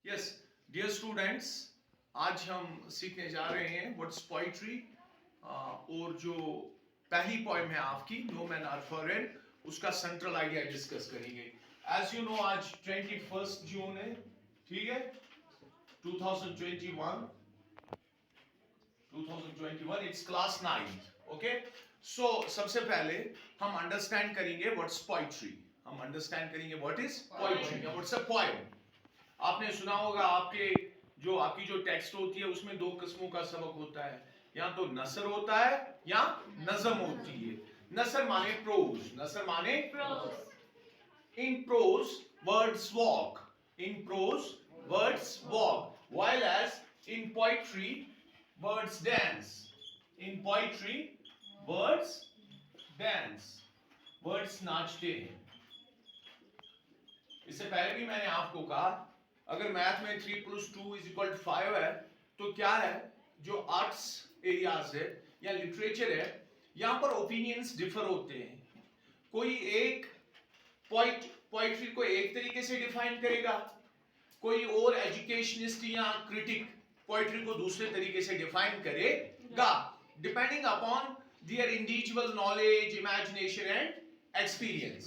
Yes dear students, आज हम सीखने जा रहे हैं व्हाट्स पोइट्री। और जो पहली पोएम है आपकी नो मैन आर फॉरेन, उसका सेंट्रल आइडिया डिस्कस करेंगे। एज यू नो आज 21 जून है, ठीक है, 2021 इट्स क्लास 9। ओके, सो सबसे पहले हम अंडरस्टैंड करेंगे व्हाट्स पोइट्री। हम अंडरस्टैंड करेंगे व्हाट इज पोइट्री या व्हाट्स अ पोएम। आपने सुना होगा आपकी जो टेक्स्ट होती है उसमें दो किस्मों का सबक होता है, या तो नसर होता है या नज़म होती है। नसर माने प्रोज, नसर माने इन prose words walk, in prose words walk, while as in poetry words dance, in poetry words dance, words नाचते हैं। इससे पहले भी मैंने आपको कहा अगर मैथ में 3+2=5 है तो क्या है, जो आर्ट्स एरियाज है या लिटरेचर है, यहां पर ओपिनियंस डिफर होते हैं। कोई एक पोइट्री को एक तरीके से डिफाइन करेगा, कोई और एजुकेशनिस्ट या क्रिटिक पोइट्री को दूसरे तरीके से डिफाइन करेगा, depending upon their individual knowledge, imagination and experience.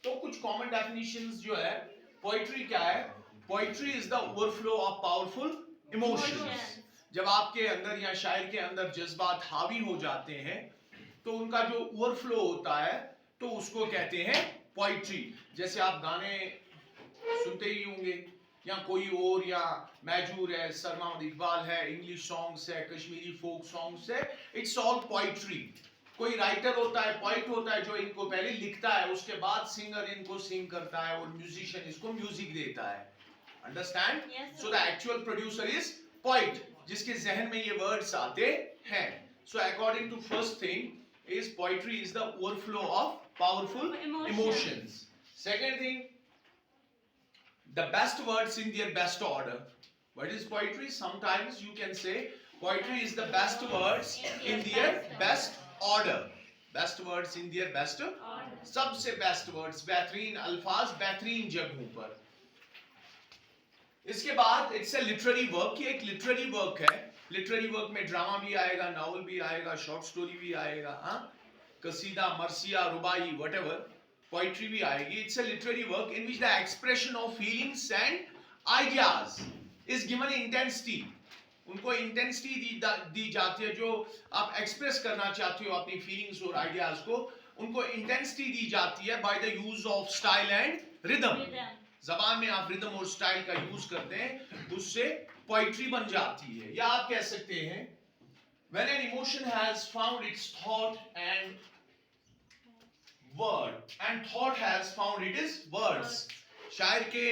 तो कुछ कॉमन डेफिनेशंस जो है, पोइट्री क्या है? Poetry is the overflow of powerful emotions. जब आपके अंदर या शायर के अंदर जज्बात हावी हो जाते हैं तो उनका जो ओवरफ्लो होता है तो उसको कहते हैं पोइट्री। जैसे आप गाने सुनते ही होंगे, या कोई और, या मैजूर है, सलमान इकबाल है, इंग्लिश सॉन्ग्स है, कश्मीरी फोक सॉन्ग्स है, इट्स ऑल पोइट्री। कोई राइटर होता है, पोइट होता है, जो इनको पहले लिखता है, उसके बाद सिंगर इनको सिंग करता है और म्यूजिशियन इसको म्यूजिक देता है। Understand? So the actual producer is poet, जिसके जहन में ये वर्ड्स आते हैं। So according to first thing is poetry is the overflow of powerful emotions. Second thing, the best words in their best order. What is poetry? Sometimes you can say poetry is the best words in their best order. Best words in their best order. सबसे best words, बेहतरीन अल्फाज बेहतरीन जगहों पर। इसके बाद it's a literary work. ये एक लिटरेरी वर्क है। लिटरेरी वर्क में ड्रामा भी आएगा, नॉवल भी आएगा, शॉर्ट स्टोरी भी आएगा, कसीदा, मरसिया, रुबाई, व्हाटएवर, पोइट्री भी आएगी। It's a literary work in which the expression of feelings and ideas is given intensity. उनको इंटेंसिटी दी जाती है। जो आप एक्सप्रेस करना चाहते हो अपनी फीलिंग्स और आइडियाज को, उनको इंटेंसिटी दी जाती है by the use of style and rhythm. जबान में आप रिदम और स्टाइल का यूज करते हैं, उससे पोइट्री बन जाती है। या आप कह सकते हैं when an emotion has found its thought and word and thought has found its words। शायर के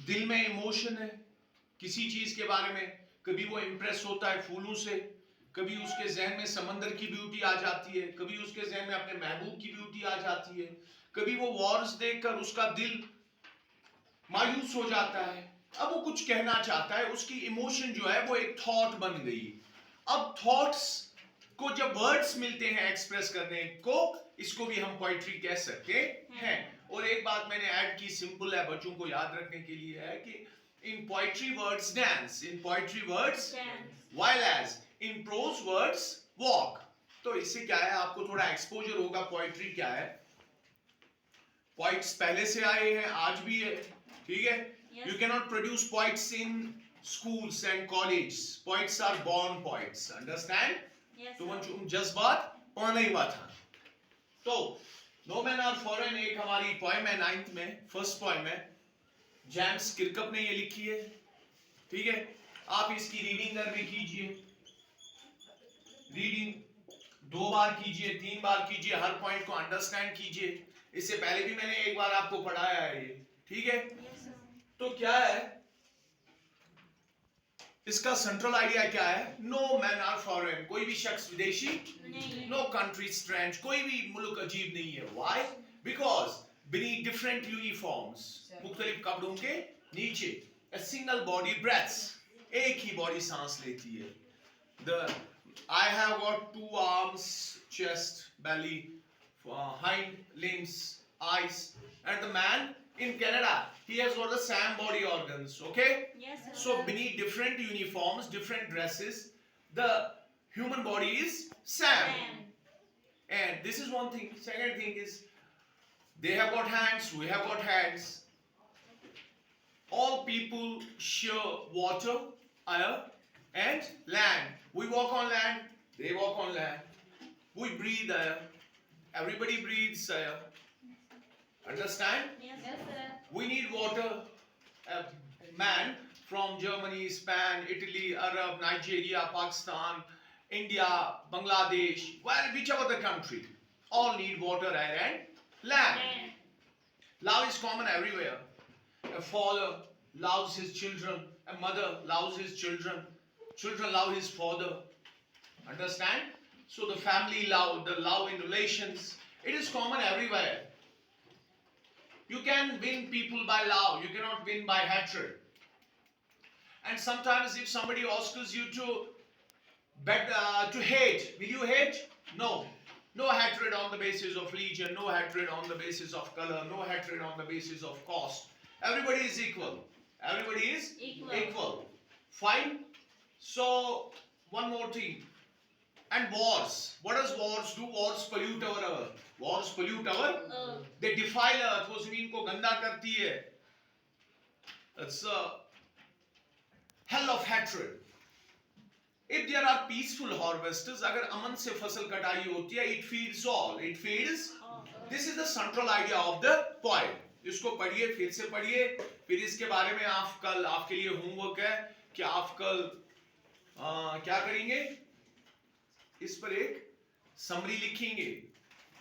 दिल में इमोशन है किसी चीज के बारे में, कभी वो इंप्रेस होता है फूलों से, कभी उसके जहन में समंदर की ब्यूटी आ जाती है, कभी उसके जहन में अपने महबूब की ब्यूटी आ जाती है, कभी वो वॉर्स देखकर उसका दिल मायूस हो जाता है। अब वो कुछ कहना चाहता है, उसकी इमोशन जो है वो एक थॉट बन गई। अब थॉट्स को जब वर्ड्स मिलते हैं एक्सप्रेस करने को, इसको भी हम पोइट्री कह सकते हैं। और एक बात मैंने ऐड की, सिंपल है, बच्चों को याद रखने के लिए है कि in poetry words dance, in poetry words while as in prose words walk. तो इससे क्या है, आपको थोड़ा एक्सपोजर होगा पोइट्री क्या है। पोइट्स पहले से आए हैं, आज भी है, ठीक है। You can not produce poets in schools and colleges. Poets are born poets. Understand? Yes, तो जज्बात पाना ही बात है। तो नो मैन आर फॉरेन एक हमारी पोएम है 9th में, फर्स्ट पोएम है, जेम्स किर्कअप ने ये लिखी है, ठीक है। आप इसकी रीडिंग घर में कीजिए, रीडिंग 2 बार कीजिए, 3 बार कीजिए, हर पॉइंट को अंडरस्टैंड कीजिए। इससे पहले भी मैंने एक बार आपको पढ़ाया है ये, ठीक है। तो क्या है इसका सेंट्रल आइडिया, क्या है? नो मैन आर फॉरेन, कोई भी शख्स विदेशी नहीं, नो कंट्री स्ट्रेंज, कोई भी मुल्क अजीब नहीं है। Why? Because beneath different uniforms, मुख्तलिफ कपड़ों के नीचे, अ सिंगल बॉडी ब्रेथ्स, एक ही बॉडी सांस लेती है। The I have got 2 arms, chest, belly, hind limbs, eyes, and the man In Canada, he has got the same body organs. Okay. Yes, sir. So beneath different uniforms, different dresses, the human body is same. Same. And this is one thing. Second thing is, they have got hands, we have got hands. All people share water, air, and land. We walk on land, they walk on land. We breathe air. Everybody breathes air. Understand? Yes, Yes, sir. sir. We need water. A man from Germany, Spain, Italy, Arab, Nigeria, Pakistan, India, Bangladesh, whichever the country, all need water, air, and land. Land. Love is common everywhere. A father loves his children. A mother loves his children. Children love his father. Understand? So the family love, the love in relations, it is common everywhere. You can win people by love. You cannot win by hatred. And sometimes if somebody asks you to hate, will you hate? No. No hatred on the basis of religion, no hatred on the basis of color, no hatred on the basis of cost. Everybody is equal. Everybody is Equal. Fine. So, one more thing. And wars. What does wars do? Wars pollute our earth. Wars pollute our. They defile earth. वो जमीन को गंदा करती है. It's a hell of hatred. If there are peaceful harvesters, अगर अमन से फसल कटाई होती है, it feeds all. It feeds. This is the central idea of the poem. इसको पढ़िए, फिर से पढ़िए, फिर इसके बारे में आप कल आपके लिए होमवर्क है कि आप कल क्या करेंगे? इस पर एक समरी लिखेंगे.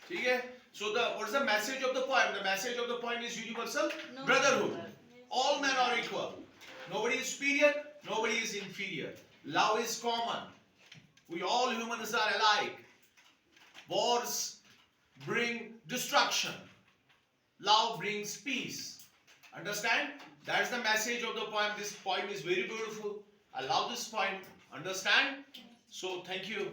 ठीक है? So what is the message of the poem? The message of the poem is universal brotherhood. All men are equal. Nobody is superior, nobody is inferior. Love is common. We all humans are alike. Wars bring destruction. Love brings peace. Understand? That's the message of the poem. This poem is very beautiful. I love this poem. Understand? So thank you.